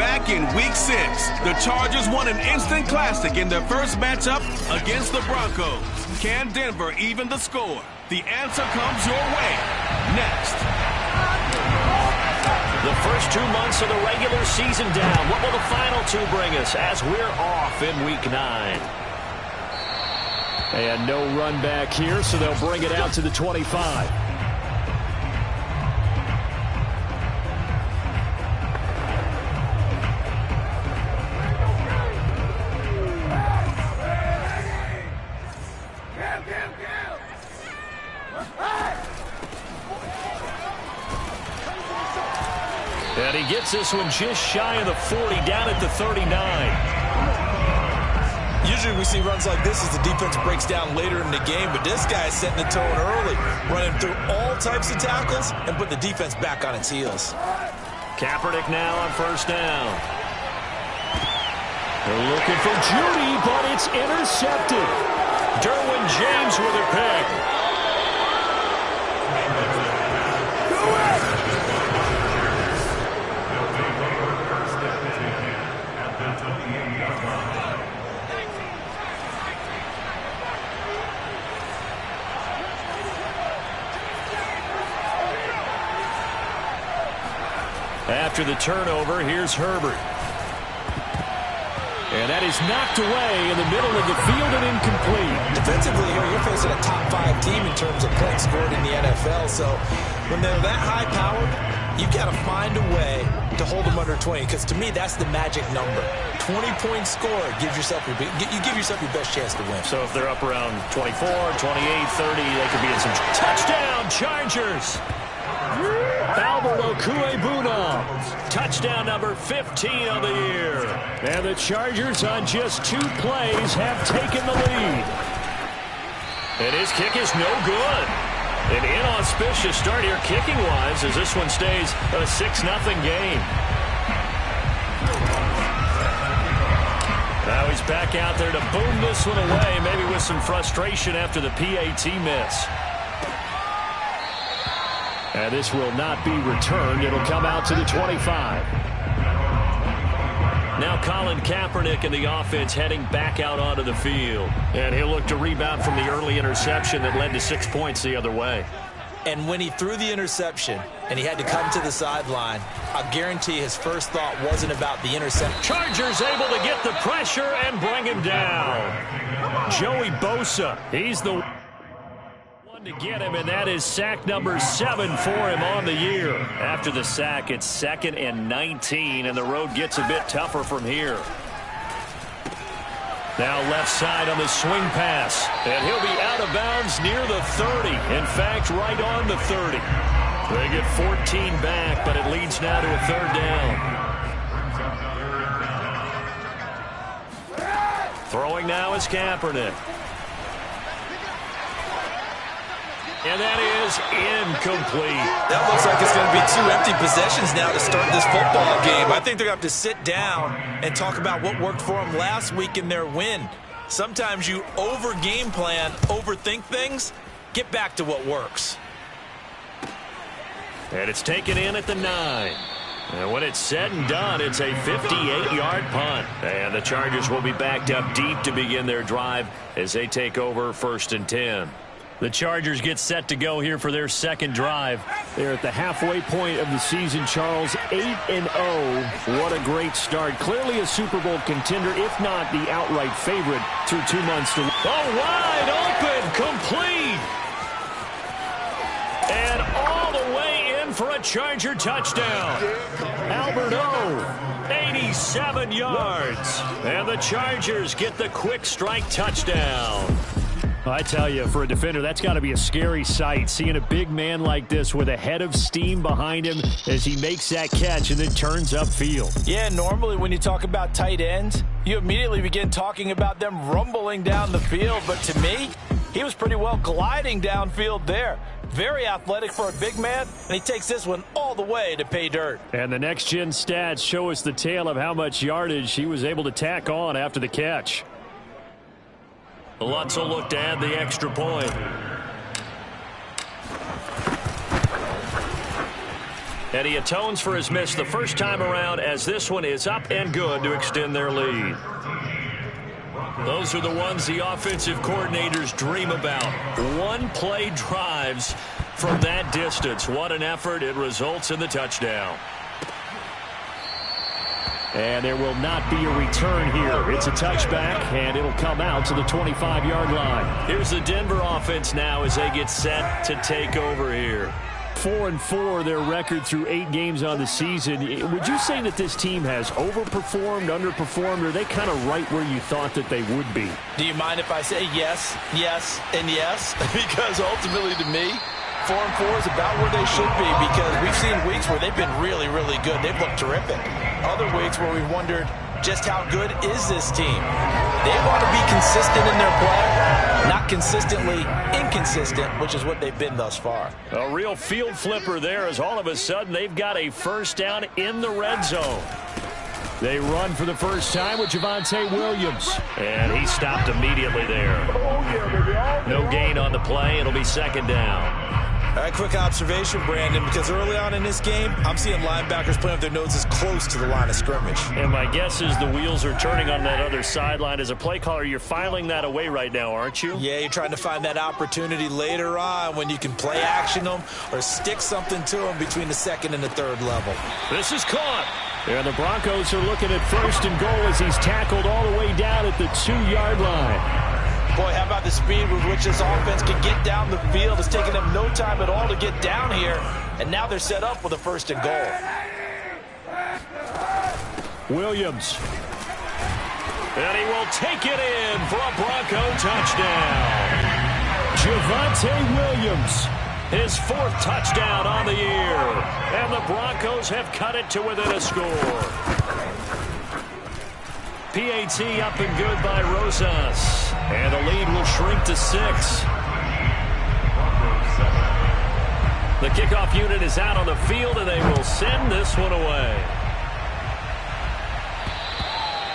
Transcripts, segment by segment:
Back in Week 6, the Chargers won an instant classic in their first matchup against the Broncos. Can Denver even the score? The answer comes your way next. The first 2 months of the regular season down. What will the final 2 bring us as we're off in Week 9? And no run back here, so they'll bring it out to the 25. And he gets this one just shy of the 40, down at the 39. Usually we see runs like this as the defense breaks down later in the game, but this guy is setting the tone early, running through all types of tackles and put the defense back on its heels. Kaepernick now on first down. They're looking for Judy, but it's intercepted. Derwin James with a pick. After the turnover, here's Herbert. And that is knocked away in the middle of the field and incomplete. Defensively here, you're facing a top 5 team in terms of points scored in the NFL. So when they're that high-powered, you've got to find a way to hold them under 20. Because to me, that's the magic number. 20-point score gives yourself you give yourself your best chance to win. So if they're up around 24, 28, 30, they could be in some touchdown Chargers. Albert Okuebuna, touchdown number 15 of the year. And the Chargers on just 2 plays have taken the lead. And his kick is no good. An inauspicious start here kicking-wise as this one stays a 6-0 game. Now he's back out there to boom this one away, maybe with some frustration after the PAT miss. And this will not be returned. It'll come out to the 25. Now Colin Kaepernick and the offense heading back out onto the field. And he'll look to rebound from the early interception that led to 6 points the other way. And when he threw the interception and he had to come to the sideline, I guarantee his first thought wasn't about the interception. Chargers able to get the pressure and bring him down. Joey Bosa, he's the to get him, and that is sack number 7 for him on the year. After the sack, it's 2nd and 19, and the road gets a bit tougher from here. Now left side on the swing pass, and he'll be out of bounds near the 30. In fact, right on the 30. They get 14 back, but it leads now to a 3rd down. Throwing now is Kaepernick. And that is incomplete. That looks like it's going to be 2 empty possessions now to start this football game. I think they're going to have to sit down and talk about what worked for them last week in their win. Sometimes you over-game plan, overthink things. Get back to what works. And it's taken in at the 9. And when it's said and done, it's a 58-yard punt. And the Chargers will be backed up deep to begin their drive as they take over 1st and 10. The Chargers get set to go here for their 2nd drive. They're at the halfway point of the season, Charles. 8-0. What a great start. Clearly a Super Bowl contender, if not the outright favorite through 2 months to... Oh, wide open, complete. And all the way in for a Charger touchdown. Albert O, 87 yards. And the Chargers get the quick strike touchdown. I tell you, for a defender, that's got to be a scary sight, seeing a big man like this with a head of steam behind him as he makes that catch and then turns upfield. Yeah, normally when you talk about tight ends, you immediately begin talking about them rumbling down the field. But to me, he was pretty well gliding downfield there. Very athletic for a big man, and he takes this one all the way to pay dirt. And the next-gen stats show us the tale of how much yardage he was able to tack on after the catch. Lutz will look to add the extra point. And he atones for his miss the first time around as this one is up and good to extend their lead. Those are the ones the offensive coordinators dream about. One-play drives from that distance. What an effort. It results in the touchdown. And there will not be a return here. It's a touchback, and it'll come out to the 25-yard line. Here's the Denver offense now as they get set to take over here. 4-4, their record through 8 games on the season. Would you say that this team has overperformed, underperformed, or are they kind of right where you thought that they would be? Do you mind if I say yes, yes, and yes? Because ultimately to me, 4-4 is about where they should be, because we've seen weeks where they've been really, really good. They've looked terrific. Other weeks where we've wondered just how good is this team. They want to be consistent in their play, not consistently inconsistent, which is what they've been thus far. A real field flipper there as all of a sudden they've got a first down in the red zone. They run for the first time with Javonte Williams. And he stopped immediately there. No gain on the play. It'll be second down. All right, quick observation, Brandon, because early on in this game, I'm seeing linebackers playing with their noses close to the line of scrimmage. And my guess is the wheels are turning on that other sideline. As a play caller, you're filing that away right now, aren't you? Yeah, you're trying to find that opportunity later on when you can play action them or stick something to them between the second and the third level. This is caught. And the Broncos are looking at first and goal as he's tackled all the way down at the 2-yard line. Boy, how about the speed with which this offense can get down the field? It's taken them no time at all to get down here, and now they're set up with a first and goal. Williams. And he will take it in for a Bronco touchdown. Javonte Williams. His 4th touchdown on the year. And the Broncos have cut it to within a score. PAT up and good by Rosas. And the lead will shrink to 6. The kickoff unit is out on the field, and they will send this one away.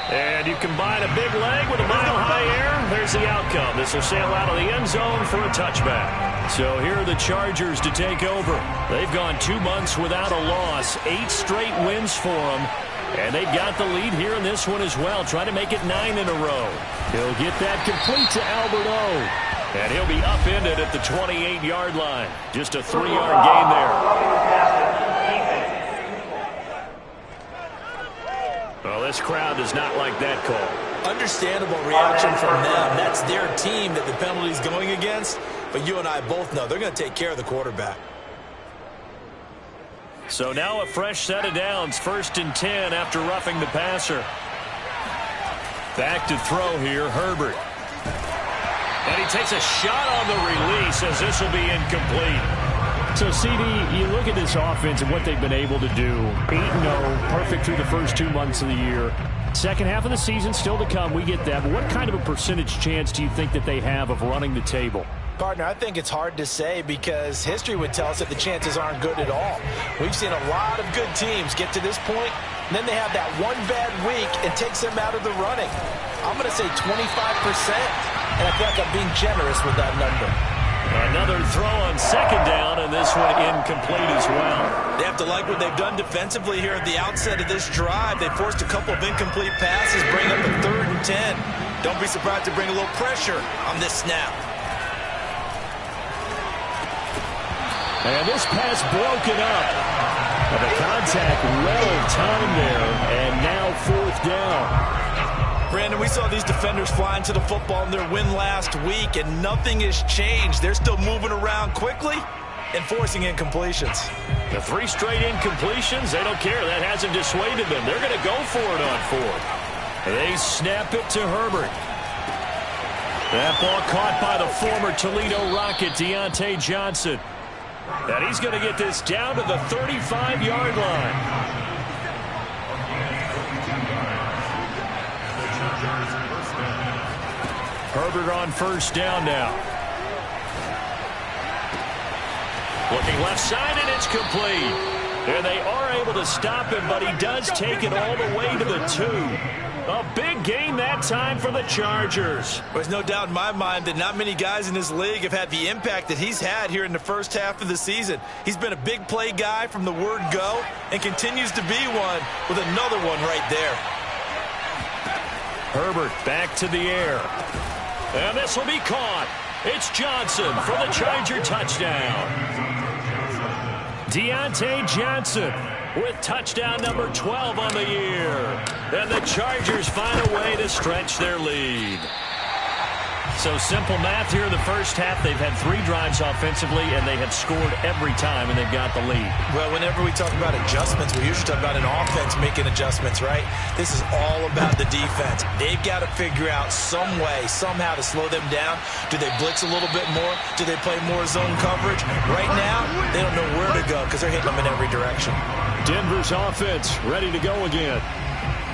And you combine a big leg with a mile-high air. There's the outcome. This will sail out of the end zone for a touchback. So here are the Chargers to take over. They've gone 2 months without a loss. 8 straight wins for them. And they've got the lead here in this one as well. Trying to make it 9 in a row. He'll get that complete to Albert O. And he'll be upended at the 28-yard line. Just a 3-yard gain there. Well, this crowd does not like that call. Understandable reaction from them. That's their team that the penalty's going against. But you and I both know they're going to take care of the quarterback. So now a fresh set of downs. 1st and 10 after roughing the passer. Back to throw here, Herbert. And he takes a shot on the release as this will be incomplete. So, CD, you look at this offense and what they've been able to do. 8-0, perfect through the first 2 months of the year. Second half of the season still to come. We get that. But what kind of a percentage chance do you think that they have of running the table? Partner, I think it's hard to say because history would tell us that the chances aren't good at all. We've seen a lot of good teams get to this point, and then they have that one bad week and takes them out of the running. I'm going to say 25%, and I feel like I'm being generous with that number. Another throw on second down, and this one incomplete as well. They have to like what they've done defensively here at the outset of this drive. They forced a couple of incomplete passes, bring up a 3rd and 10. Don't be surprised to bring a little pressure on this snap. And this pass broken up. And the contact well timed there, and now 4th down. Brandon, we saw these defenders flying to the football in their win last week, and nothing has changed. They're still moving around quickly and forcing incompletions. The 3 straight incompletions, they don't care. That hasn't dissuaded them. They're going to go for it on 4th. They snap it to Herbert. That ball caught by the former Toledo Rocket, Deontay Johnson. And he's going to get this down to the 35-yard line. Herbert on first down now. Looking left side, and it's complete. And they are able to stop him, but he does take it all the way to the 2. A big gain that time for the Chargers. There's no doubt in my mind that not many guys in this league have had the impact that he's had here in the first half of the season. He's been a big play guy from the word go and continues to be one with another one right there. Herbert back to the air. And this will be caught. It's Johnson for the Charger touchdown. Deontay Johnson with touchdown number 12 on the year. And the Chargers find a way to stretch their lead. So simple math here in the first half. They've had 3 drives offensively, and they have scored every time, and they've got the lead. Well, whenever we talk about adjustments, we usually talk about an offense making adjustments, right? This is all about the defense. They've got to figure out some way, somehow to slow them down. Do they blitz a little bit more? Do they play more zone coverage? Right now, they don't know where to go because they're hitting them in every direction. Denver's offense ready to go again.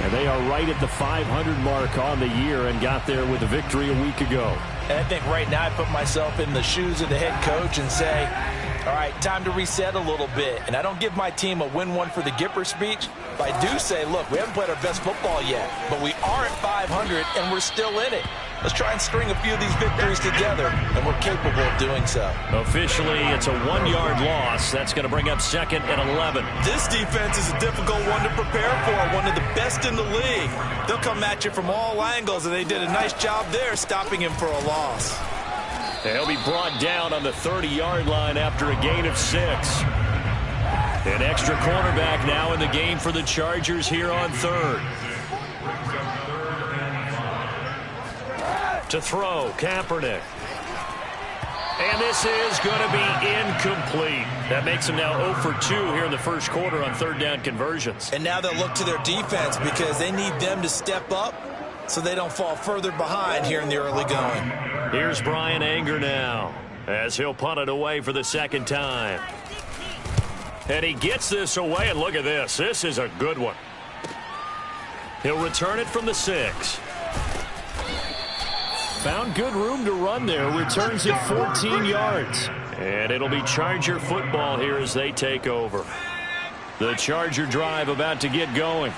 And they are right at the 500 mark on the year and got there with a victory a week ago. And I think right now I put myself in the shoes of the head coach and say, all right, time to reset a little bit. And I don't give my team a win one for the Gipper speech, but I do say, look, we haven't played our best football yet, but we are at 500 and we're still in it. Let's try and string a few of these victories together, and we're capable of doing so. Officially, it's a 1-yard loss. That's going to bring up 2nd and 11. This defense is a difficult one to prepare for, one of the best in the league. They'll come at you from all angles, and they did a nice job there stopping him for a loss. He'll be brought down on the 30-yard line after a gain of 6. An extra cornerback now in the game for the Chargers here on 3rd. To throw, Kaepernick. And this is going to be incomplete. That makes them now 0 for 2 here in the first quarter on 3rd down conversions. And now they'll look to their defense because they need them to step up so they don't fall further behind here in the early going. Here's Brian Anger now as he'll punt it away for the 2nd time. And he gets this away, and look at this. This is a good one. He'll return it from the 6. Found good room to run there. Returns it 14 yards. And it'll be Charger football here as they take over. The Charger drive about to get going.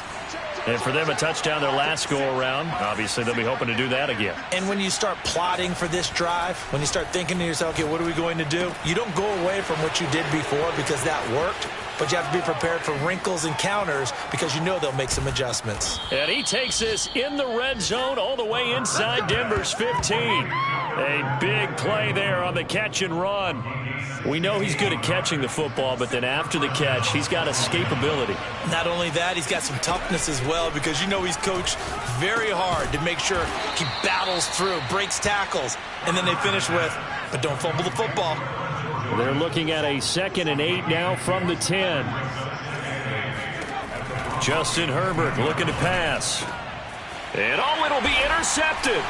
And for them, a touchdown their last go-around. Obviously, they'll be hoping to do that again. And when you start plotting for this drive, when you start thinking to yourself, okay, what are we going to do? You don't go away from what you did before because that worked. But you have to be prepared for wrinkles and counters because you know they'll make some adjustments. And he takes this in the red zone all the way inside Denver's 15. A big play there on the catch and run. We know he's good at catching the football, but then after the catch, he's got escapability. Not only that, he's got some toughness as well because you know he's coached very hard to make sure he battles through, breaks tackles, and then they finish with, but don't fumble the football. They're looking at a 2nd and 8 now from the 10. Justin Herbert looking to pass. And it'll be intercepted.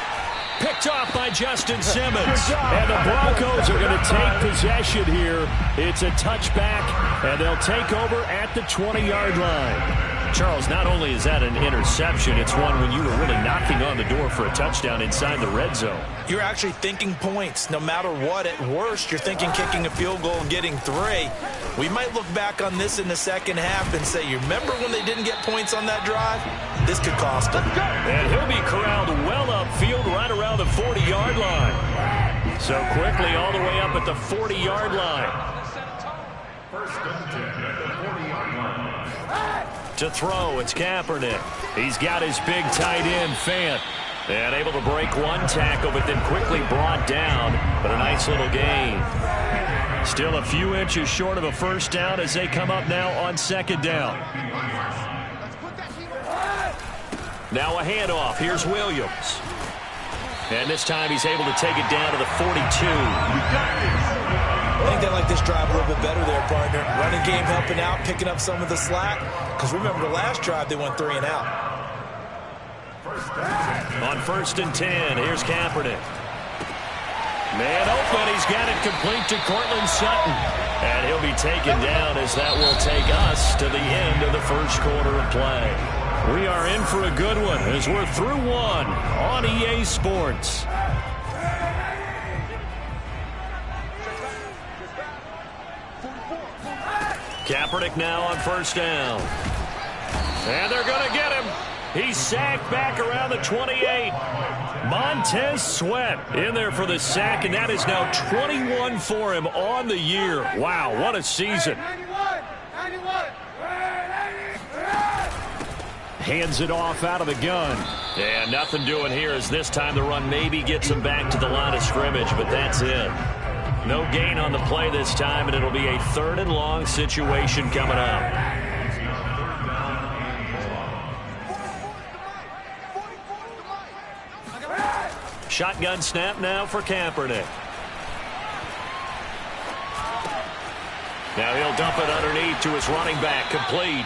Picked off by Justin Simmons. And the Broncos are going to take possession here. It's a touchback, and they'll take over at the 20-yard line. Charles, not only is that an interception, it's one when you were really knocking on the door for a touchdown inside the red zone. You're actually thinking points. No matter what, at worst, you're thinking kicking a field goal and getting 3. We might look back on this in the second half and say, you remember when they didn't get points on that drive? This could cost them. And he'll be corralled well upfield right around the 40-yard line. So quickly all the way up at the 40-yard line. First and 10 at the 40-yard line. To throw, it's Kaepernick. He's got his big tight end, Fant. And able to break one tackle, but then quickly brought down. But a nice little gain. Still a few inches short of a first down as they come up now on 2nd down. Now a handoff. Here's Williams. And this time he's able to take it down to the 42. I think they like this drive a little bit better there, partner. Running game helping out, picking up some of the slack. Because remember, the last drive, they went 3 and out. On 1st and 10, here's Kaepernick. Man open, he's got it complete to Cortland Sutton. And he'll be taken down as that will take us to the end of the first quarter of play. We are in for a good one as we're through one on EA Sports. Kaepernick now on first down. And they're going to get him. He's sacked back around the 28. Montez Sweat in there for the sack, and that is now 21 for him on the year. Wow, what a season. Hands it off out of the gun. And nothing doing here as this time the run maybe gets him back to the line of scrimmage, but that's it. No gain on the play this time, and it'll be a 3rd and long situation coming up. Shotgun snap now for Kaepernick. Now he'll dump it underneath to his running back, complete.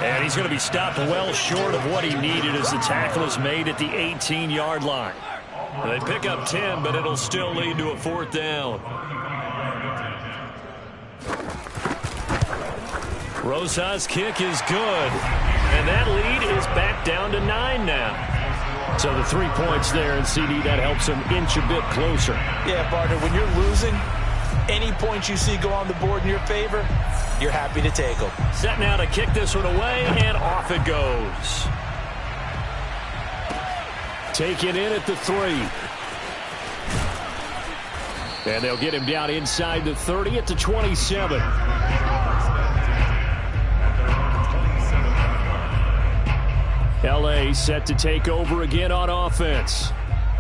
And he's going to be stopped well short of what he needed as the tackle is made at the 18-yard line. They pick up 10, but it'll still lead to a 4th down. Rosa's kick is good. And that lead is back down to 9 now. So the 3 points there, and CD, that helps him inch a bit closer. Yeah, partner, when you're losing, any points you see go on the board in your favor, you're happy to take them. Set now to kick this one away, and off it goes. Take it in at the 3. And they'll get him down inside the 30 at the 27. L.A. set to take over again on offense.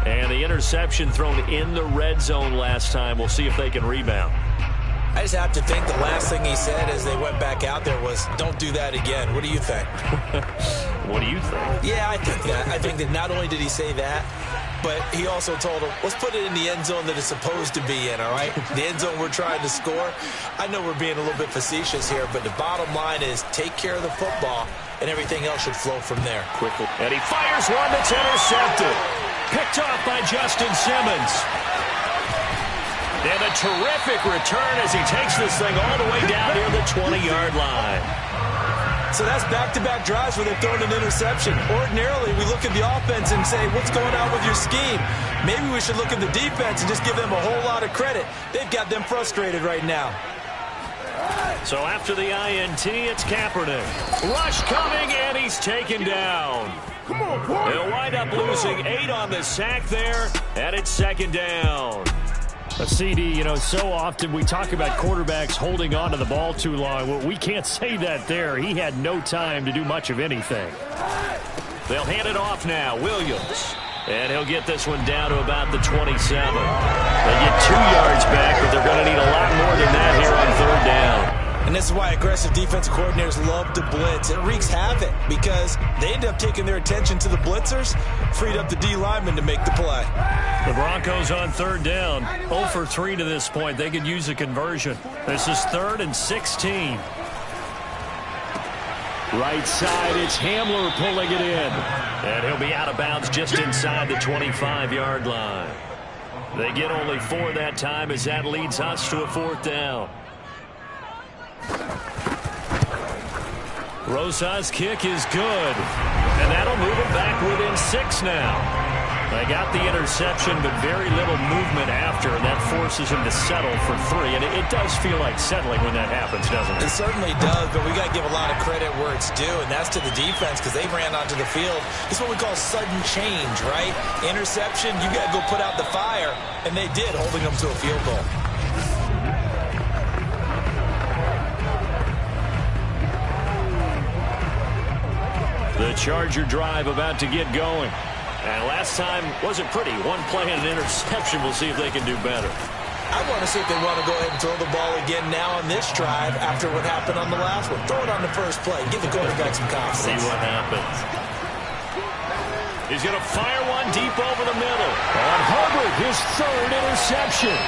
And the interception thrown in the red zone last time. We'll see if they can rebound. I just have to think the last thing he said as they went back out there was, don't do that again. What do you think? What do you think? Yeah, I think that. I think that not only did he say that, but he also told him, let's put it in the end zone that it's supposed to be in, all right? The end zone we're trying to score. I know we're being a little bit facetious here, but the bottom line is take care of the football, and everything else should flow from there. Quickly. And he fires one that's intercepted. Picked off by Justin Simmons. And a terrific return as he takes this thing all the way down near the 20-yard line. So that's back-to-back drives where they're throwing an interception. Ordinarily, we look at the offense and say, what's going on with your scheme? Maybe we should look at the defense and just give them a whole lot of credit. They've got them frustrated right now. So after the INT, it's Kaepernick. Rush coming, and he's taken down. They'll wind up losing 8 on the sack there, and it's 2nd down. A CD, you know, so often we talk about quarterbacks holding on to the ball too long. Well, we can't say that there. He had no time to do much of anything. They'll hand it off now. Williams. And he'll get this one down to about the 27. They get 2 yards back, but they're going to need a lot more than that here on 3rd down. And this is why aggressive defensive coordinators love to blitz. It wreaks havoc because they end up taking their attention to the blitzers, freed up the D lineman to make the play. The Broncos on 3rd down, 0 for 3 to this point. They could use a conversion. This is 3rd and 16. Right side, it's Hamler pulling it in. And he'll be out of bounds just inside the 25-yard line. They get only 4 that time as that leads us to a 4th down. Rosa's kick is good, and that'll move him back within 6 now. They got the interception, but very little movement after, and that forces him to settle for 3. And it does feel like settling when that happens, doesn't it? It certainly does, but we got to give a lot of credit where it's due, and that's to the defense because they ran onto the field. It's what we call sudden change, right? Interception, you got to go put out the fire, and they did, holding them to a field goal. The Charger drive about to get going. And last time wasn't pretty. 1 play and an interception. We'll see if they can do better. I want to see if they want to go ahead and throw the ball again now on this drive after what happened on the last one. Throw it on the first play. Give the quarterback some confidence. See what happens. He's going to fire one deep over the middle. On Hubbard, his 3rd interception.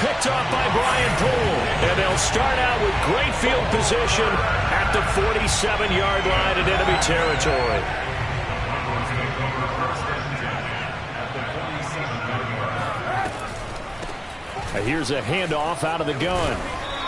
Picked off by Brian Poole. And they'll start out with great field position at the 47-yard line in enemy territory. Here's a handoff out of the gun.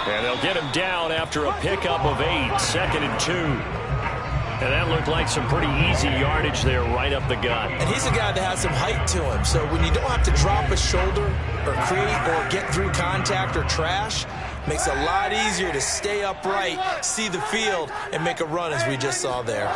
And they'll get him down after a pickup of 8, 2nd and 2. And that looked like some pretty easy yardage there right up the gut. And he's a guy that has some height to him. So when you don't have to drop a shoulder or create or get through contact or trash, Makes it a lot easier to stay upright, see the field, and make a run as we just saw there.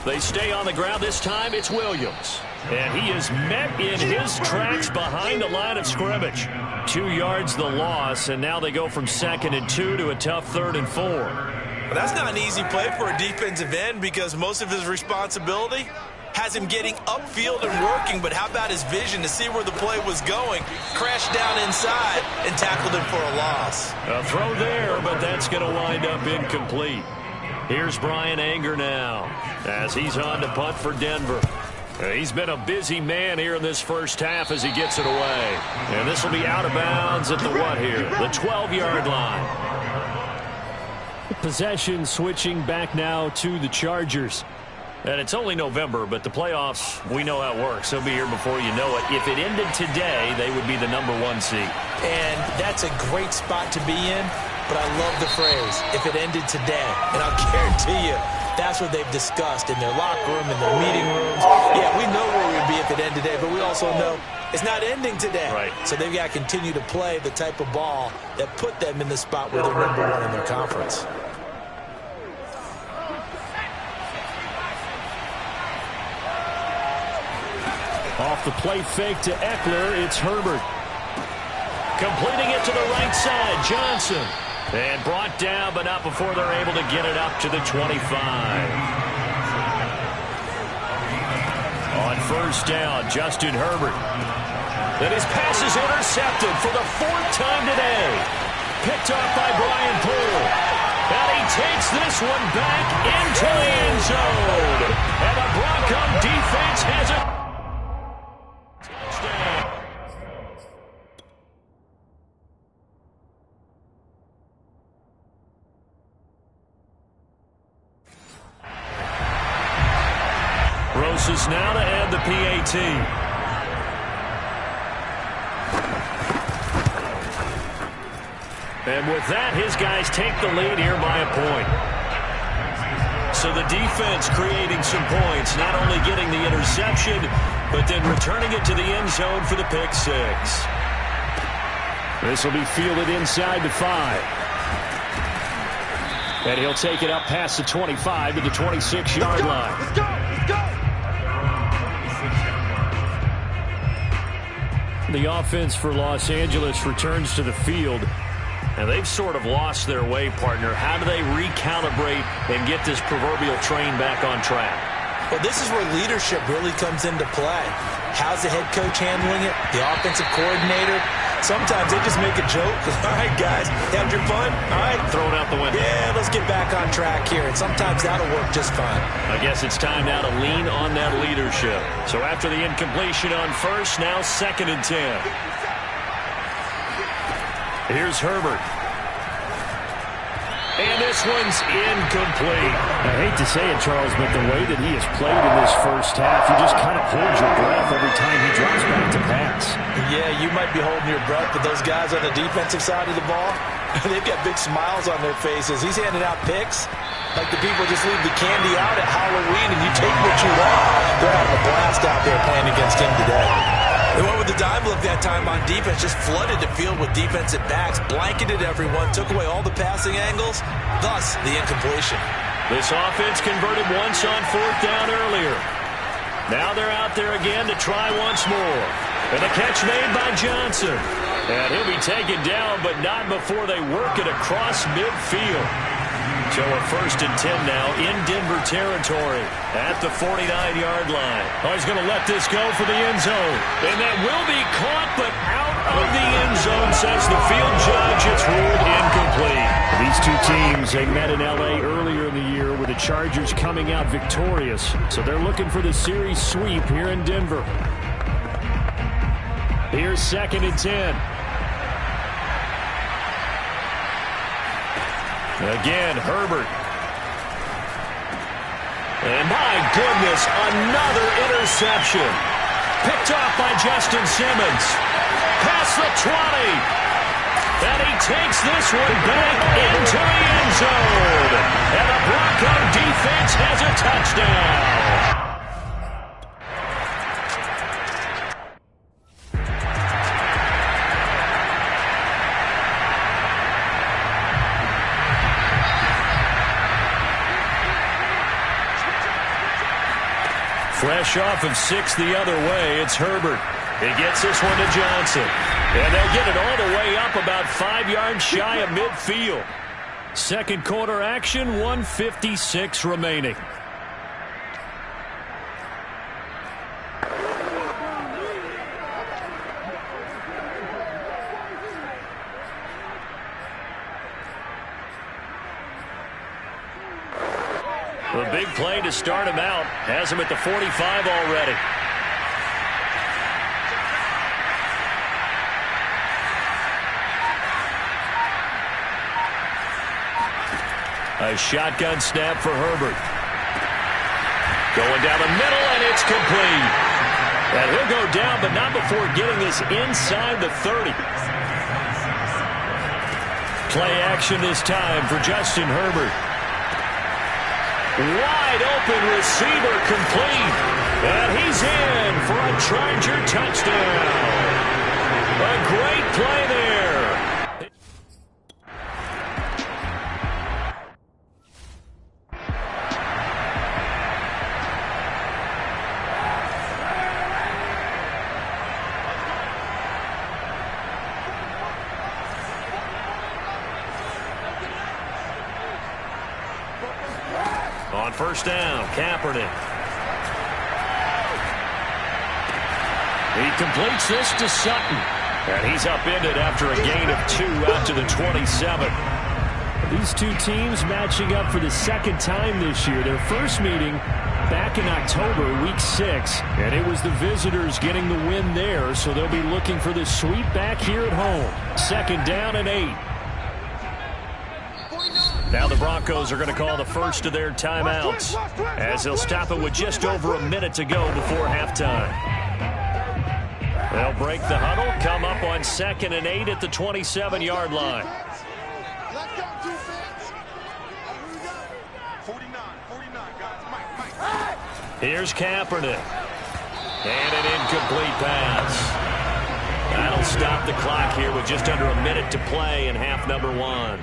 They stay on the ground. This time it's Williams. And he is met in his tracks behind the line of scrimmage. 2 yards the loss, and now they go from 2nd and 2 to a tough 3rd and 4. Well, that's not an easy play for a defensive end because most of his responsibility has him getting upfield and working, but how about his vision to see where the play was going, crashed down inside, and tackled him for a loss. A throw there, but that's going to wind up incomplete. Here's Brian Anger now as he's on to punt for Denver. He's been a busy man here in this first half as he gets it away. And this will be out of bounds at the what here? The 12-yard line. Possession switching back now to the Chargers. And it's only November, but the playoffs, we know how it works. They'll be here before you know it. If it ended today, they would be the #1 seed. And that's a great spot to be in, but I love the phrase, if it ended today. And I'll guarantee you, that's what they've discussed in their locker room, in their meeting rooms. Yeah, we know where we'd be if it ended today, but we also know it's not ending today. Right. So they've got to continue to play the type of ball that put them in the spot where they're #1 in their conference. Off the play fake to Eckler, it's Herbert. Completing it to the right side, Johnson. And brought down, but not before they're able to get it up to the 25. On first down, Justin Herbert. And his pass is intercepted for the 4th time today. Picked off by Brian Poole. And he takes this one back into the end zone. And the Bronco defense has it. Is now to add the PAT. And with that, his guys take the lead here by a point. So the defense creating some points, not only getting the interception, but then returning it to the end zone for the pick 6. This will be fielded inside the 5. And he'll take it up past the 25 to the 26-yard line. Let's go! Let's go! The offense for Los Angeles returns to the field. And they've sort of lost their way, partner. How do they recalibrate and get this proverbial train back on track? Well, this is where leadership really comes into play. How's the head coach handling it? The offensive coordinator? Sometimes they just make a joke. All right, guys, had your fun? All right. Throw it out the window. Yeah, let's get back on track here. And sometimes that'll work just fine. I guess it's time now to lean on that leadership. So after the incompletion on first, now 2nd and 10. Here's Herbert. And this one's incomplete. I hate to say it, Charles, but the way that he has played in this first half, you just kind of hold your breath every time he drops back to pass. Yeah, you might be holding your breath, but those guys on the defensive side of the ball, they've got big smiles on their faces. He's handing out picks like the people just leave the candy out at Halloween and you take what you want. They're having a blast out there playing against him today. They went with the dime look that time on defense, just flooded the field with defensive backs, blanketed everyone, took away all the passing angles, thus the incompletion. This offense converted once on 4th down earlier. Now they're out there again to try once more. And the catch made by Johnson. And he'll be taken down, but not before they work it across midfield. So a 1st and 10 now in Denver territory at the 49-yard line. Oh, he's going to let this go for the end zone. And that will be caught, but out of the end zone, says the field judge. It's ruled incomplete. These two teams, they met in L.A. earlier in the year with the Chargers coming out victorious. So they're looking for the series sweep here in Denver. Here's 2nd and 10. Again, Herbert. And my goodness, another interception. Picked off by Justin Simmons. Past the 20. And he takes this one back into the end zone. And the Bronco defense has a touchdown. Fresh off of 6 the other way, it's Herbert. He gets this one to Johnson. And they'll get it all the way up about 5 yards shy of midfield. Second quarter action, 1:56 remaining. The big play to start him out has him at the 45 already. A shotgun snap for Herbert. Going down the middle, and it's complete. And he'll go down, but not before getting this inside the 30. Play action this time for Justin Herbert. Wide open receiver complete. And he's in for a Charger touchdown. A great play there. On first down, Kaepernick. He completes this to Sutton. And he's upended after a gain of 2 out to the 27. These two teams matching up for the second time this year. Their first meeting back in October, week 6. And it was the visitors getting the win there, so they'll be looking for the sweep back here at home. Second down and 8. Now the Broncos are going to call the first of their timeouts as they'll stop it with just over a minute to go before halftime. They'll break the huddle, come up on 2nd and 8 at the 27-yard line. Here's Kaepernick. And an incomplete pass. That'll stop the clock here with just under a minute to play in half number 1.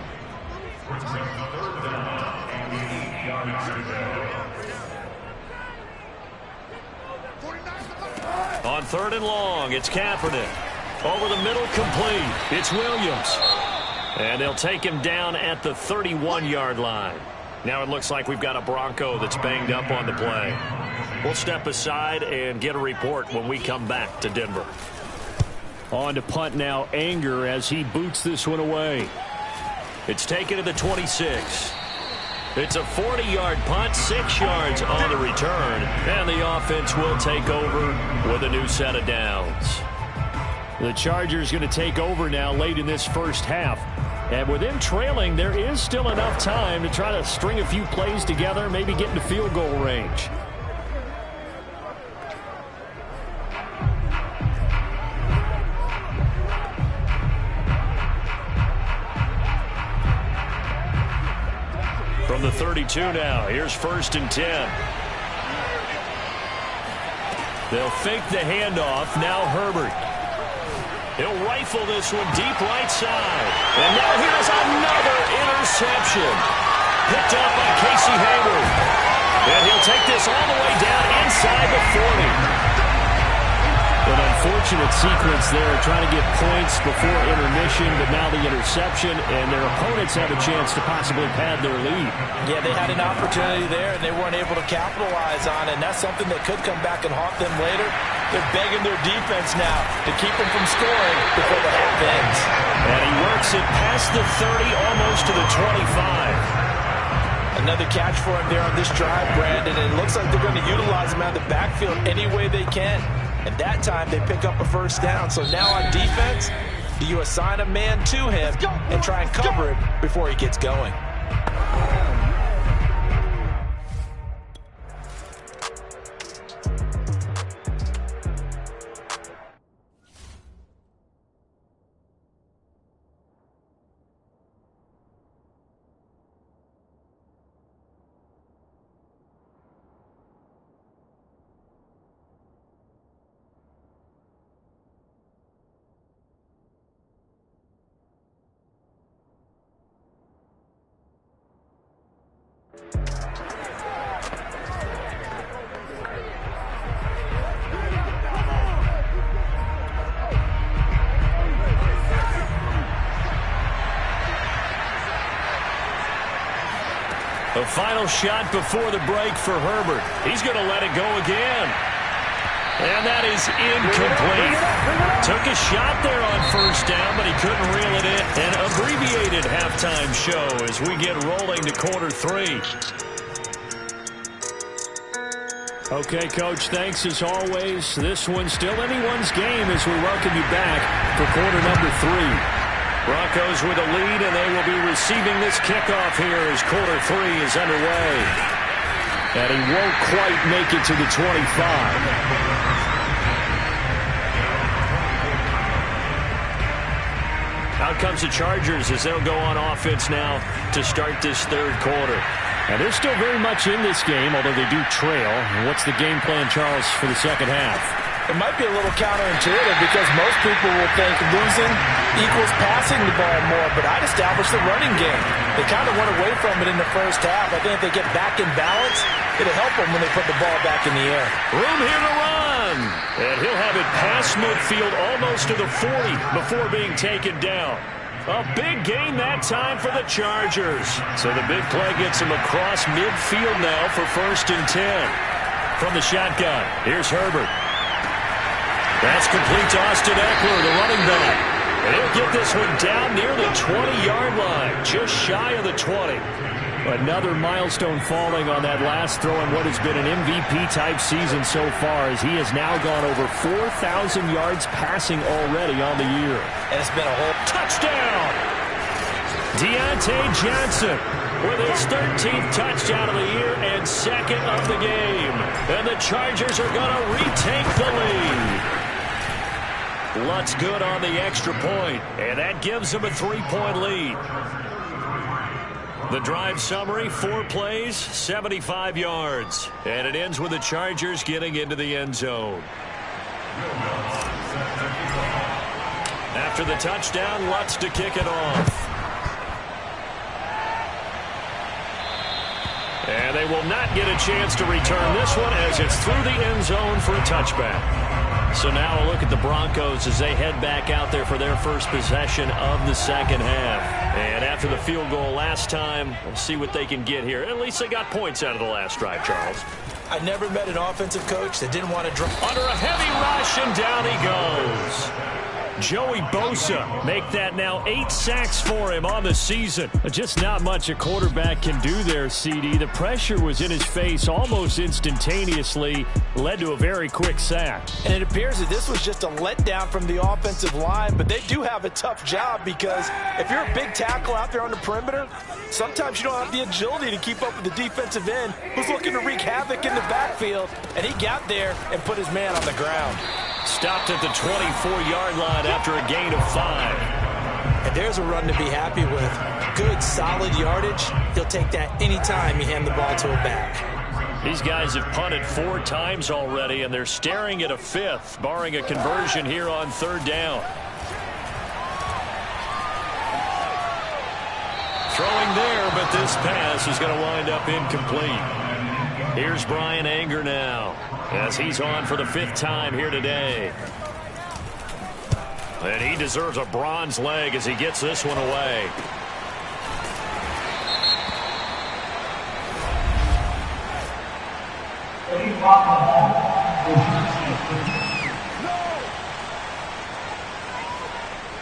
On 3rd and long, it's Kaepernick. Over the middle, complete. It's Williams. And they'll take him down at the 31-yard line. Now it looks like we've got a Bronco that's banged up on the play. We'll step aside and get a report when we come back to Denver. On to punt now, Anger, as he boots this one away. It's taken to the 26. It's a 40-yard punt, 6 yards on the return, and the offense will take over with a new set of downs. The Chargers going to take over now late in this first half. And with them trailing, there is still enough time to try to string a few plays together, maybe get into field goal range. From the 32 now, here's 1st and 10. They'll fake the handoff. Now Herbert. He'll rifle this one deep right side. And now here's another interception. Picked up by Casey Hayward. And he'll take this all the way down inside the 40. An unfortunate sequence there, trying to get points before intermission, but now the interception, and their opponents have a chance to possibly pad their lead. Yeah, they had an opportunity there, and they weren't able to capitalize on it, and that's something that could come back and haunt them later. They're begging their defense now to keep them from scoring before the half ends. And he works it past the 30, almost to the 25. Another catch for him there on this drive, Brandon, and it looks like they're going to utilize him out of the backfield any way they can. And that time they pick up a first down. So now on defense, do you assign a man to him and try and cover it before he gets going? Final shot before the break for Herbert. He's going to let it go again. And that is incomplete. Took a shot there on first down, but he couldn't reel it in. An abbreviated halftime show as we get rolling to quarter 3. Okay, Coach, thanks as always. This one's still anyone's game as we welcome you back for quarter number 3. Broncos with a lead, and they will be receiving this kickoff here as quarter 3 is underway. And he won't quite make it to the 25. Out comes the Chargers as they'll go on offense now to start this third quarter. And they're still very much in this game, although they do trail. What's the game plan, Charles, for the second half? It might be a little counterintuitive because most people will think losing equals passing the ball more, but I'd establish the running game. They kind of went away from it in the first half. I think if they get back in balance, it'll help them when they put the ball back in the air. Room here to run. And he'll have it past midfield almost to the 40 before being taken down. A big gain that time for the Chargers. So the big play gets him across midfield now for 1st and 10. From the shotgun, here's Herbert. That's complete to Austin Eckler, the running back. And he'll get this one down near the 20-yard line, just shy of the 20. Another milestone falling on that last throw in what has been an MVP-type season so far, as he has now gone over 4,000 yards passing already on the year. And it's been a whole touchdown. Deontay Johnson with his 13th touchdown of the year and 2nd of the game. And the Chargers are going to retake the lead. Lutz good on the extra point, and that gives them a 3-point lead. The drive summary, 4 plays, 75 yards. And it ends with the Chargers getting into the end zone. After the touchdown, Lutz to kick it off. And they will not get a chance to return this one as it's through the end zone for a touchback. So now a look at the Broncos as they head back out there for their first possession of the second half. And after the field goal last time, we'll see what they can get here. At least they got points out of the last drive, Charles. I never met an offensive coach that didn't want to drop. Under a heavy rush, and down he goes. Joey Bosa make that now 8 sacks for him on the season. Just not much a quarterback can do there, CD. The pressure was in his face almost instantaneously, led to a very quick sack. And it appears that this was just a letdown from the offensive line, but they do have a tough job because if you're a big tackle out there on the perimeter, sometimes you don't have the agility to keep up with the defensive end who's looking to wreak havoc in the backfield, and he got there and put his man on the ground. Stopped at the 24-yard line after a gain of 5. And there's a run to be happy with. Good, solid yardage. He'll take that anytime you hand the ball to a back. These guys have punted 4 times already, and they're staring at a 5th, barring a conversion here on 3rd down. Throwing there, but this pass is going to wind up incomplete. Here's Brian Anger now, as he's on for the 5th time here today. And he deserves a bronze leg as he gets this one away.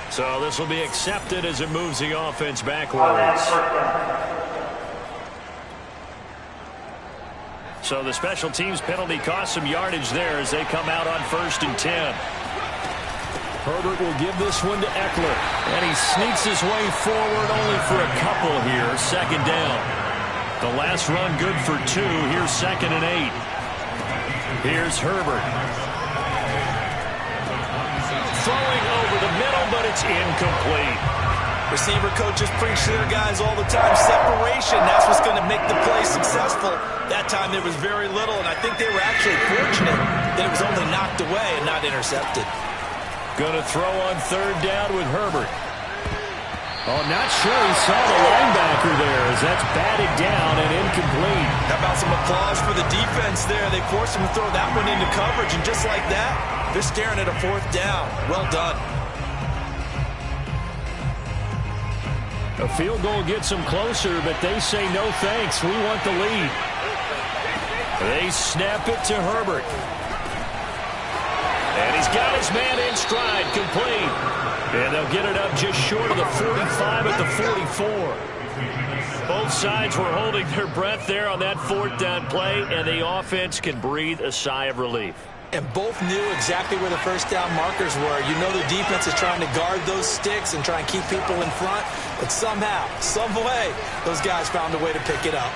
So this will be accepted as it moves the offense backwards. So the special teams penalty cost some yardage there as they come out on 1st and 10. Herbert will give this one to Eckler. And he sneaks his way forward only for a couple here. 2nd down. The last run good for 2. Here's 2nd and 8. Here's Herbert. Throwing over the middle, but it's incomplete. Receiver coaches preach to their guys all the time. Separation, that's what's going to make the play successful. That time there was very little, and I think they were actually fortunate that it was only knocked away and not intercepted. Going to throw on 3rd down with Herbert. Oh, not sure he saw the linebacker there as that's batted down and incomplete. How about some applause for the defense there? They forced him to throw that one into coverage, and just like that, they're staring at a 4th down. Well done. A field goal gets them closer, but they say no thanks. We want the lead. They snap it to Herbert. And he's got his man in stride, complete. And they'll get it up just short of the 45 at the 44. Both sides were holding their breath there on that fourth down play, and the offense can breathe a sigh of relief. And both knew exactly where the first down markers were. You know the defense is trying to guard those sticks and try and keep people in front. But somehow, some way, those guys found a way to pick it up.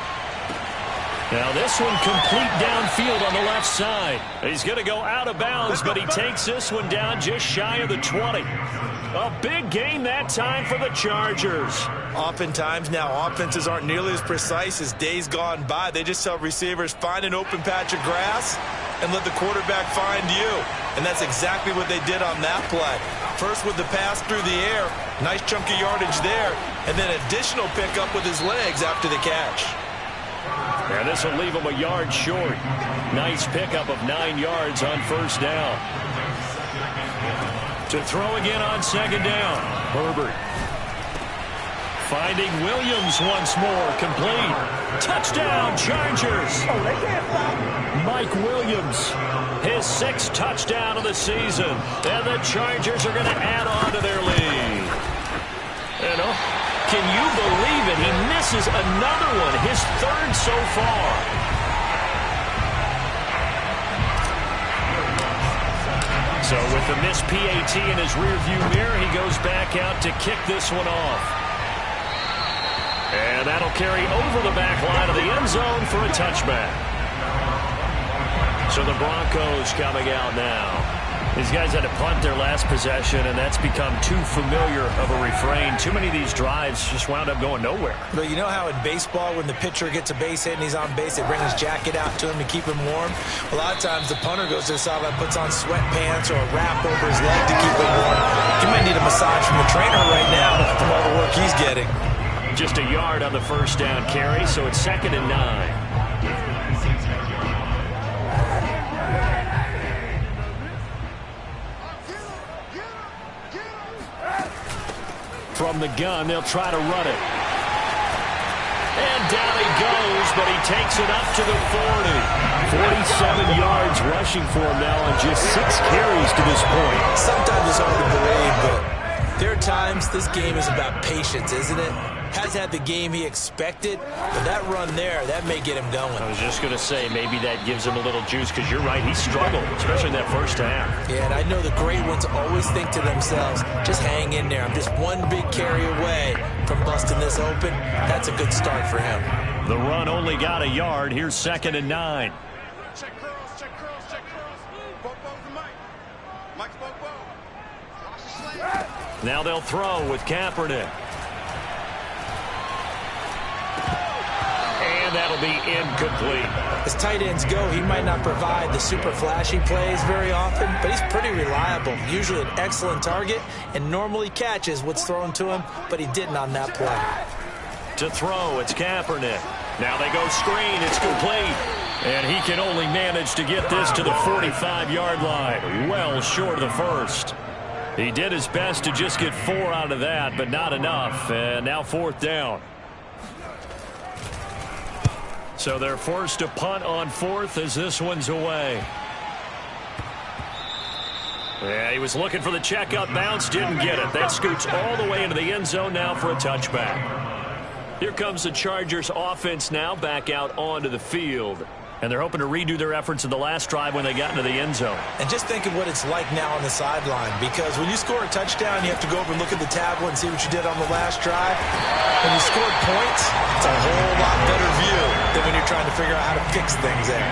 Now this one complete downfield on the left side. He's going to go out of bounds, but he takes this one down just shy of the 20. A big gain that time for the Chargers. Oftentimes now offenses aren't nearly as precise as days gone by. They just help receivers find an open patch of grass and let the quarterback find you. And that's exactly what they did on that play. First with the pass through the air, nice chunk of yardage there, and then additional pickup with his legs after the catch. And this will leave him a yard short. Nice pickup of 9 yards on first down. To throw again on second down. Herbert. Finding Williams once more. Complete. Touchdown, Chargers. Mike Williams. His 6th touchdown of the season. And the Chargers are going to add on to their lead. And can you believe it? He misses another one. His 3rd so far. So with the missed PAT in his rearview mirror, he goes back out to kick this one off. And that'll carry over the back line of the end zone for a touchback. So the Broncos coming out now. These guys had to punt their last possession, and that's become too familiar of a refrain. Too many of these drives just wound up going nowhere. But you know how in baseball, when the pitcher gets a base hit and he's on base, they bring his jacket out to him to keep him warm? A lot of times the punter goes to the sideline, puts on sweatpants or a wrap over his leg to keep him warm. He might need a massage from the trainer right now from all the work he's getting. Just a yard on the first down carry, so it's 2nd and 9. From the gun, they'll try to run it. And down he goes, but he takes it up to the 40. 47 yards rushing for him now on just 6 carries to this point. Sometimes it's hard to believe, but there are times this game is about patience, isn't it? Has had the game he expected, but that run there, that may get him going. I was just going to say, maybe that gives him a little juice, because you're right, he struggled, especially in that first half. Yeah, and I know the great ones always think to themselves, just hang in there. I'm just one big carry away from busting this open. That's a good start for him. The run only got a yard. Here's 2nd and 9. Check curls, check curls, check curls. Bobo for Mike. Mike's Bobo. Watch the slant. Now they'll throw with Kaepernick. And that'll be incomplete. As tight ends go, he might not provide the super flashy plays very often, but he's pretty reliable. Usually an excellent target and normally catches what's thrown to him, but he didn't on that play. To throw, it's Kaepernick. Now they go screen, it's complete. And he can only manage to get this to the 45-yard line, well short of the first. He did his best to just get 4 out of that, but not enough. And now 4th down. So they're forced to punt on 4th as this one's away. Yeah, he was looking for the checkup bounce, didn't get it. That scoots all the way into the end zone now for a touchback. Here comes the Chargers offense now back out onto the field. And they're hoping to redo their efforts in the last drive when they got into the end zone. And just think of what it's like now on the sideline, because when you score a touchdown, you have to go over and look at the tablet and see what you did on the last drive. When you scored points, it's a whole lot better view than when you're trying to figure out how to fix things there.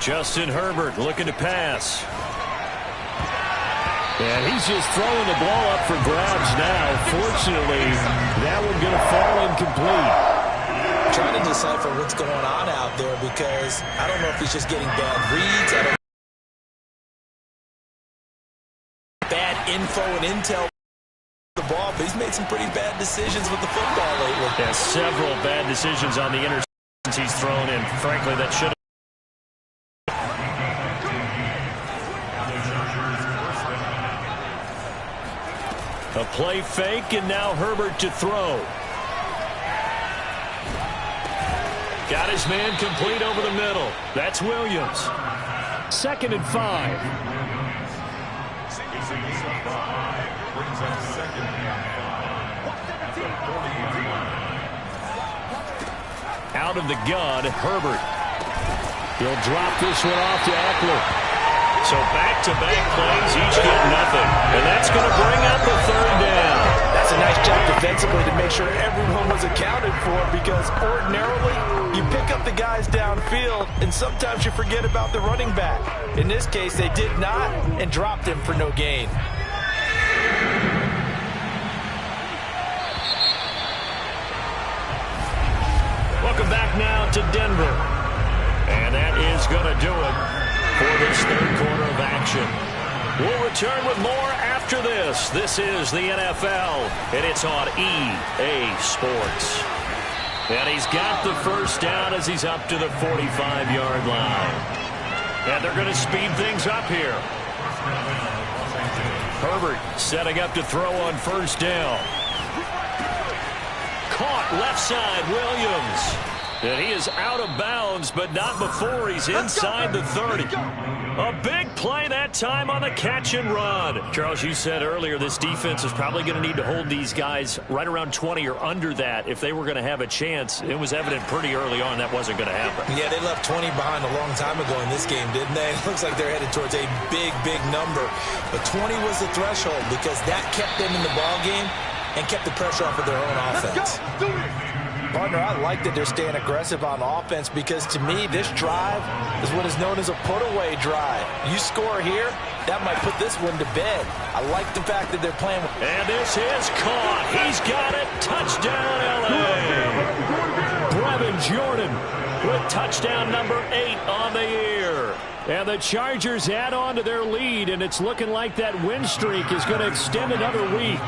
Justin Herbert looking to pass. And he's just throwing the ball up for grabs now. Fortunately, that one going to fall incomplete. Trying to decipher what's going on out there, because I don't know if he's just getting bad reads. info and intel the ball, but he's made some pretty bad decisions with the football lately. Yeah, several bad decisions on the interceptions he's thrown in. Frankly, that should have. A play fake, and now Herbert to throw. Got his man complete over the middle. That's Williams. 2nd and 5. Out of the gun, Herbert. He'll drop this one off to Eckler. So back-to-back plays, each get nothing. And that's going to bring up the 3rd down. That's a nice job defensively to make sure everyone was accounted for, because ordinarily you pick up the guys downfield and sometimes you forget about the running back. In this case, they did not and dropped him for no gain. Welcome back now to Denver. And that is going to do it for this 3rd quarter of action. We'll return with more after this. This is the NFL, and it's on EA Sports. And he's got the 1st down as he's up to the 45-yard line. And they're going to speed things up here. Herbert setting up to throw on 1st down. Caught left side, Williams. And he is out of bounds, but not before he's inside the 30. A big play that time on the catch and run. Charles, you said earlier this defense is probably going to need to hold these guys right around 20 or under that if they were going to have a chance. It was evident pretty early on that wasn't going to happen. Yeah, they left 20 behind a long time ago in this game, didn't they? It looks like they're headed towards a big, big number. But 20 was the threshold because that kept them in the ball game and kept the pressure off of their own offense. Partner, I like that they're staying aggressive on offense, because to me, this drive is what is known as a put-away drive. You score here, that might put this one to bed. I like the fact that they're playing. And this is caught. He's got it. Touchdown, L.A. Brevin Jordan with touchdown number 8 on the year. And the Chargers add on to their lead, and it's looking like that win streak is going to extend another week.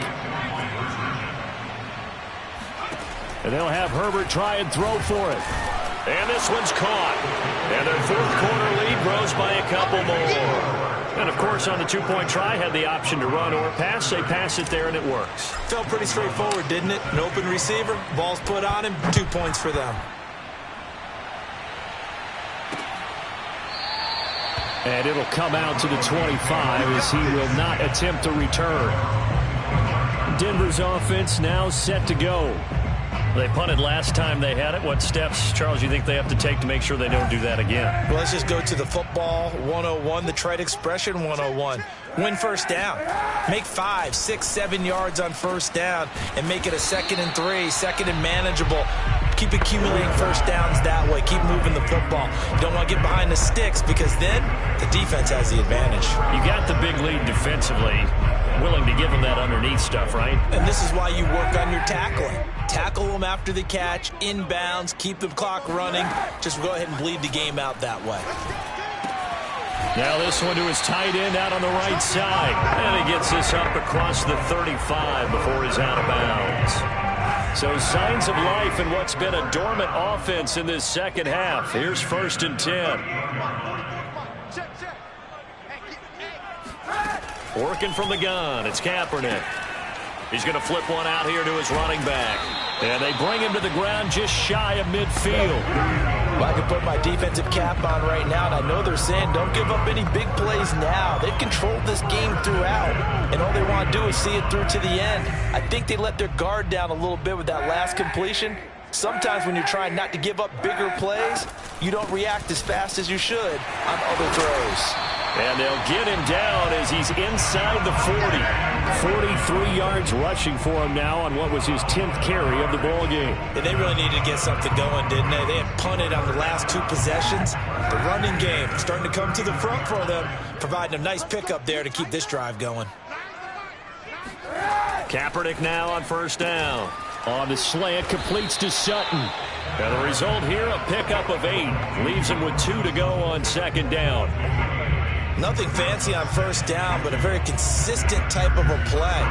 And they'll have Herbert try and throw for it. And this one's caught. And their 4th quarter lead grows by a couple more. And, of course, on the 2-point try, had the option to run or pass. They pass it there, and it works. Felt pretty straightforward, didn't it? An open receiver, ball's put on him, 2 points for them. And it'll come out to the 25 as he will not attempt to return. Denver's offense now set to go. They punted last time they had it. What steps, Charles, you think they have to take to make sure they don't do that again? Well, let's just go to the football 101, the trite expression 101. Win 1st down. Make 5, 6, 7 yards on 1st down and make it a 2nd and 3, 2nd and manageable. Keep accumulating 1st downs that way. Keep moving the football. You don't want to get behind the sticks, because then the defense has the advantage. You got the big lead defensively. Willing to give them that underneath stuff, right? And this is why you work on your tackling. Tackle them after the catch, inbounds, keep the clock running. Just go ahead and bleed the game out that way. Now this one to his tight end out on the right side. And he gets this up across the 35 before he's out of bounds. So signs of life in what's been a dormant offense in this 2nd half. Here's 1st and 10. Working from the gun, it's Kaepernick. He's going to flip one out here to his running back. And they bring him to the ground just shy of midfield. Well, I can put my defensive cap on right now, and I know they're saying don't give up any big plays now. They've controlled this game throughout, and all they want to do is see it through to the end. I think they let their guard down a little bit with that last completion. Sometimes when you're trying not to give up bigger plays, you don't react as fast as you should on other throws. And they'll get him down as he's inside the 40. 43 yards rushing for him now on what was his 10th carry of the ball game. Yeah, they really needed to get something going, didn't they? They had punted on the last 2 possessions. The running game starting to come to the front for them, providing a nice pickup there to keep this drive going. Kaepernick now on 1st down. On the slant, completes to Sutton. And the result here, a pickup of 8. Leaves him with 2 to go on 2nd down. Nothing fancy on first down, but a very consistent type of a play.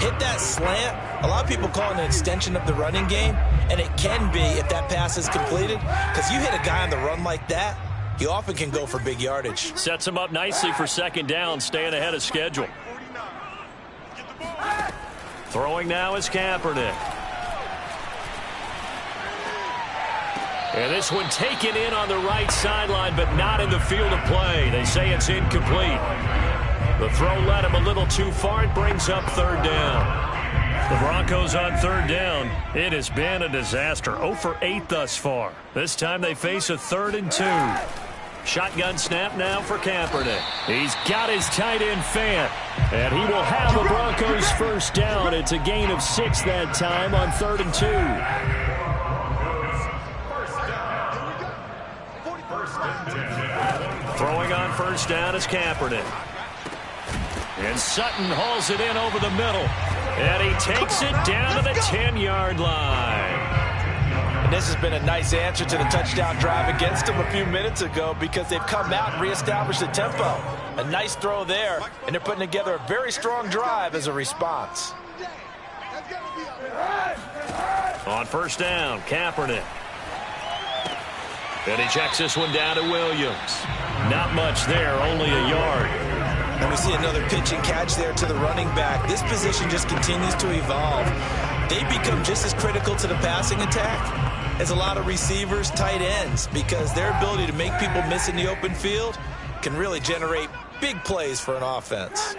Hit that slant. A lot of people call it an extension of the running game, and it can be if that pass is completed, because you hit a guy on the run like that, you often can go for big yardage. Sets him up nicely for second down, staying ahead of schedule. Throwing now is Kaepernick. And this one taken in on the right sideline, but not in the field of play. They say it's incomplete. The throw led him a little too far. It brings up third down. The Broncos on third down. It has been a disaster. 0 for 8 thus far. This time they face a 3rd and 2. Shotgun snap now for Kaepernick. He's got his tight end Fant. And he will have the Broncos first down. It's a gain of 6 that time on 3rd and 2. Throwing on first down is Kaepernick. And Sutton hauls it in over the middle. And he takes it down to the 10-yard line. And this has been a nice answer to the touchdown drive against them a few minutes ago, because they've come out and reestablished the tempo. A nice throw there, and they're putting together a very strong drive as a response. On first down, Kaepernick. And he checks this one down to Williams. Not much there, only a yard. And we see another pitch and catch there to the running back. This position just continues to evolve. They become just as critical to the passing attack as a lot of receivers, tight ends, because their ability to make people miss in the open field can really generate big plays for an offense.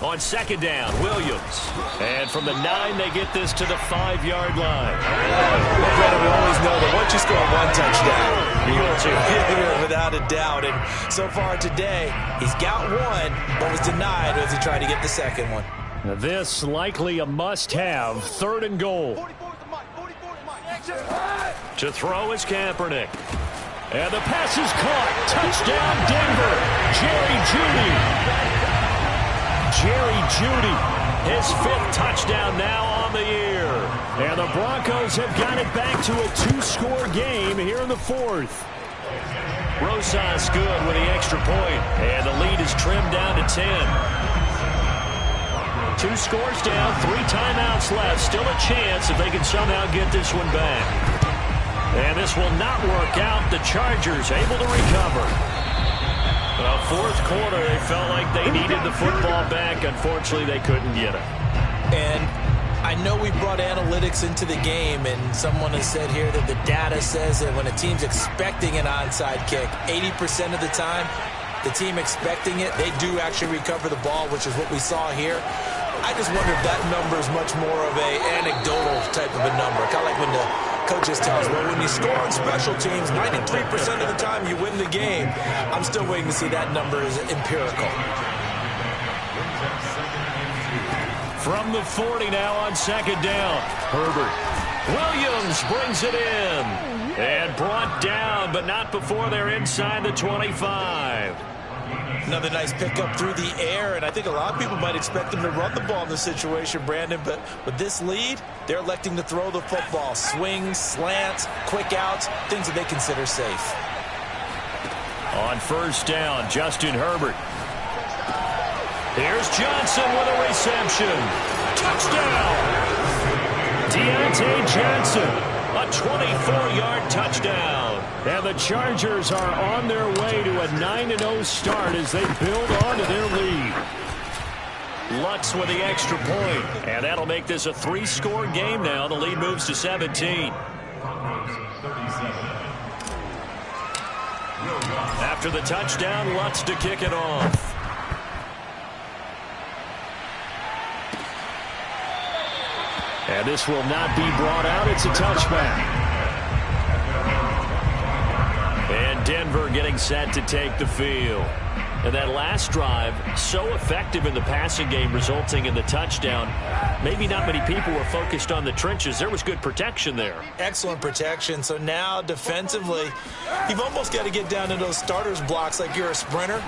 On second down, Williams. And from the 9, they get this to the 5-yard line. Well, Brandon, we always know that once you score one touchdown, you're going to hit here without a doubt. And so far today, he's got one, but was denied as he tried to get the second one. Now this likely a must-have, 3rd and goal. To throw is Kaepernick. And the pass is caught. Touchdown, Denver. Jerry Jeudy. Jerry Jeudy, his 5th touchdown now on the year. And the Broncos have got it back to a 2-score game here in the 4th. Rosas good with the extra point, and the lead is trimmed down to 10. 2 scores down, 3 timeouts left. Still a chance if they can somehow get this one back. And this will not work out. The Chargers able to recover. Well, 4th quarter, they felt like they needed the football back. Unfortunately, they couldn't get it. And I know we brought analytics into the game, and someone has said here that the data says that when a team's expecting an onside kick, 80% of the time, the team expecting it, they do actually recover the ball, which is what we saw here. I just wonder if that number is much more of an anecdotal type of a number, kind of like when the coaches tell us, well, when you score on special teams, 93% of the time you win the game. I'm still waiting to see that number is empirical. From the 40 now on second down, Herbert. Williams brings it in. And brought down, but not before they're inside the 25. Another nice pickup through the air, and I think a lot of people might expect them to run the ball in this situation, Brandon, but with this lead, they're electing to throw the football. Swings, slants, quick outs, things that they consider safe. On first down, Justin Herbert. Here's Johnson with a reception. Touchdown! Deontay Johnson, a 24-yard touchdown. And the Chargers are on their way to a 9-0 start as they build on to their lead. Lutz with the extra point, and that'll make this a 3-score game now. The lead moves to 17. After the touchdown, Lutz to kick it off. And this will not be brought out. It's a touchback. And Denver getting set to take the field. And that last drive, so effective in the passing game, resulting in the touchdown. Maybe not many people were focused on the trenches. There was good protection there. Excellent protection. So now defensively, you've almost got to get down to those starters blocks like you're a sprinter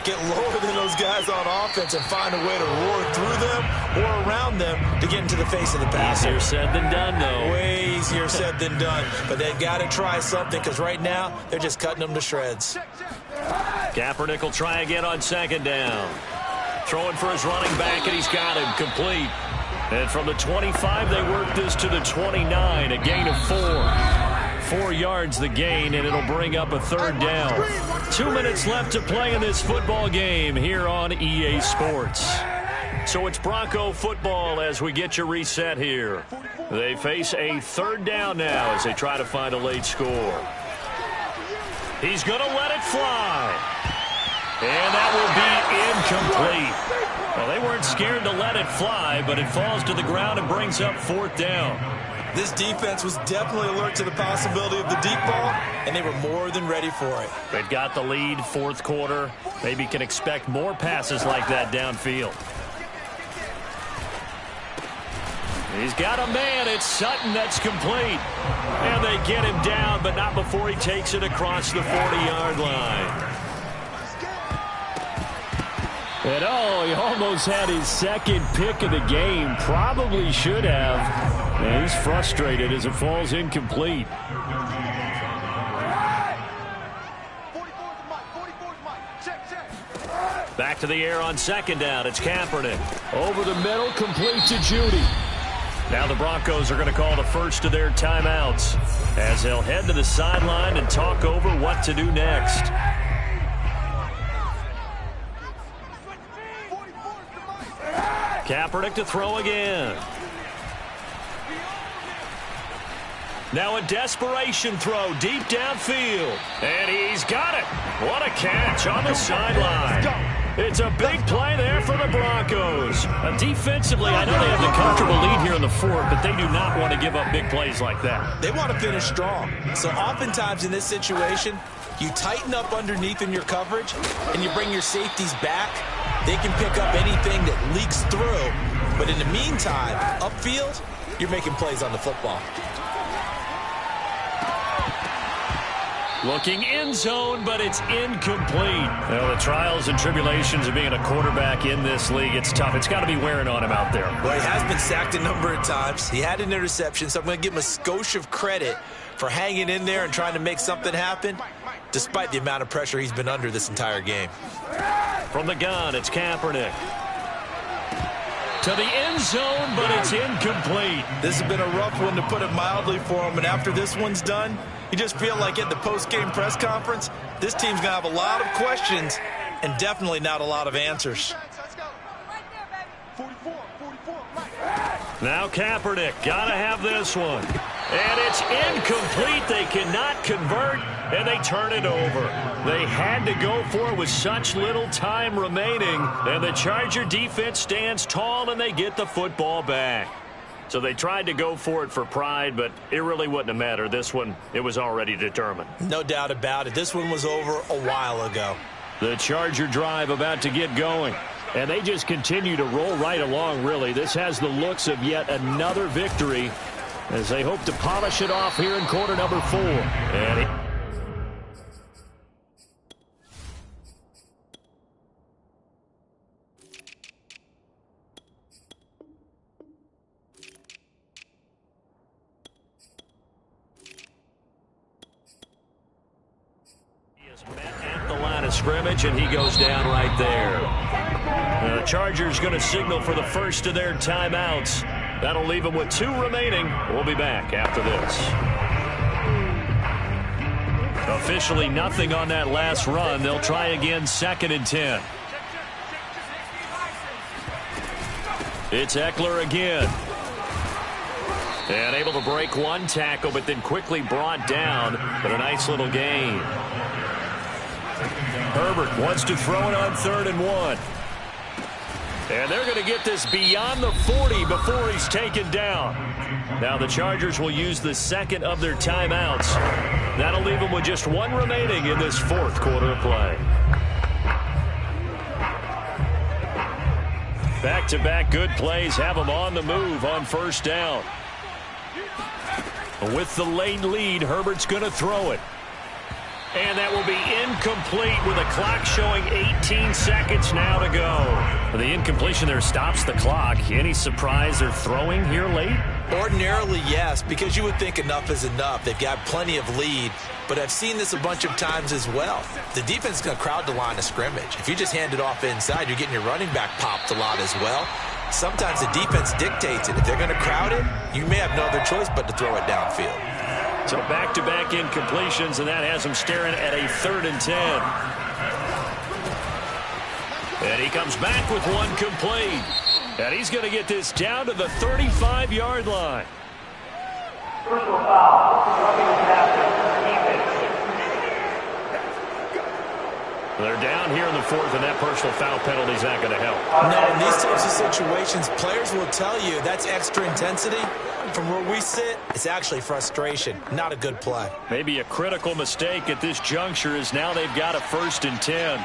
get lower than those guys on offense and find a way to roar through them or around them to get into the face of the passer. Easier said than done, though. Way easier said than done. But they've got to try something because right now they're just cutting them to shreds. Kaepernick will try again on second down. Throwing for his running back, and he's got him complete. And from the 25, they work this to the 29, a gain of 4. 4 yards the gain, and it'll bring up a third down. 2 minutes left to play in this football game here on EA Sports. So it's Bronco football as we get you reset here. They face a third down now as they try to find a late score. He's going to let it fly. And that will be incomplete. Well, they weren't scared to let it fly, but it falls to the ground and brings up fourth down. This defense was definitely alert to the possibility of the deep ball, and they were more than ready for it. They've got the lead, fourth quarter. Maybe can expect more passes like that downfield. He's got a man. It's Sutton that's complete. And they get him down, but not before he takes it across the 40-yard line. And he almost had his second pick of the game. Probably should have. And he's frustrated as it falls incomplete. Back to the air on second down. It's Kaepernick. Over the middle, complete to Judy. Now the Broncos are going to call the first of their timeouts as they'll head to the sideline and talk over what to do next. Kaepernick to throw again. Now a desperation throw deep downfield. And he's got it. What a catch on the sideline. It's a big play there for the Broncos. Defensively, I know they have the comfortable lead here in the fourth, but they do not want to give up big plays like that. They want to finish strong. So oftentimes in this situation, you tighten up underneath in your coverage, and you bring your safeties back. They can pick up anything that leaks through. But in the meantime, upfield, you're making plays on the football. Looking end zone, but it's incomplete. Well, the trials and tribulations of being a quarterback in this league, it's tough. It's got to be wearing on him out there. Well, he has been sacked a number of times. He had an interception, so I'm going to give him a skosh of credit for hanging in there and trying to make something happen, despite the amount of pressure he's been under this entire game. From the gun, it's Kaepernick. To the end zone, but it's incomplete. This has been a rough one, to put it mildly, for him. And after this one's done, you just feel like at the post-game press conference, this team's going to have a lot of questions and definitely not a lot of answers. Now Kaepernick, got to have this one. And it's incomplete. They cannot convert, and they turn it over. They had to go for it with such little time remaining, and the Charger defense stands tall, and they get the football back. So they tried to go for it for pride, but it really wouldn't have mattered. This one, it was already determined. No doubt about it. This one was over a while ago. The Charger drive about to get going. And they just continue to roll right along, really. This has the looks of yet another victory as they hope to polish it off here in quarter number 4. And he is met at the line of scrimmage, and he goes down right there. The Chargers going to signal for the first of their timeouts. That'll leave them with 2 remaining. We'll be back after this. Officially nothing on that last run. They'll try again, 2nd and 10. It's Eckler again. And able to break one tackle, but then quickly brought down. But a nice little gain. Herbert wants to throw it on 3rd and 1. And they're going to get this beyond the 40 before he's taken down. Now the Chargers will use the second of their timeouts. That'll leave them with just 1 remaining in this 4th quarter of play. Back-to-back good plays have them on the move on first down. With the late lead, Herbert's going to throw it. And that will be incomplete with a clock showing 18 seconds now to go. The incompletion there stops the clock. Any surprise they're throwing here late? Ordinarily, yes, because you would think enough is enough. They've got plenty of lead, but I've seen this a bunch of times as well. The defense is going to crowd the line of scrimmage. If you just hand it off inside, you're getting your running back popped a lot as well. Sometimes the defense dictates it. If they're going to crowd it, you may have no other choice but to throw it downfield. So back-to-back incompletions, and that has him staring at a 3rd and 10. And he comes back with one complete. And he's going to get this down to the 35-yard line. Personal foul. They're down here in the 4th, and that personal foul penalty is not going to help. No, in these types of situations, players will tell you that's extra intensity. From where we sit, it's actually frustration, not a good play. Maybe a critical mistake at this juncture is now they've got a 1st and 10.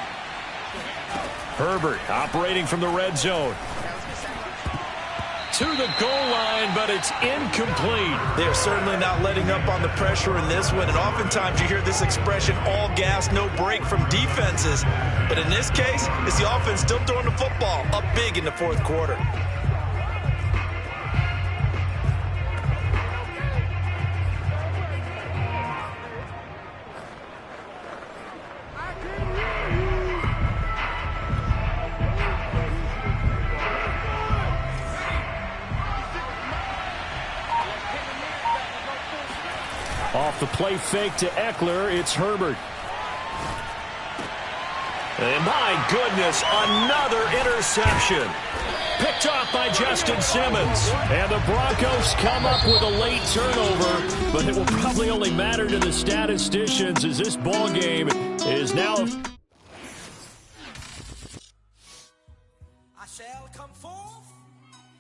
Herbert operating from the red zone. To the goal line, but it's incomplete. They're certainly not letting up on the pressure in this one, and oftentimes you hear this expression, all gas, no break from defenses. But in this case, it's the offense still throwing the football up big in the 4th quarter. Off the play fake to Eckler, it's Herbert. And my goodness, another interception. Picked off by Justin Simmons. And the Broncos come up with a late turnover, but it will probably only matter to the statisticians as this ball game is now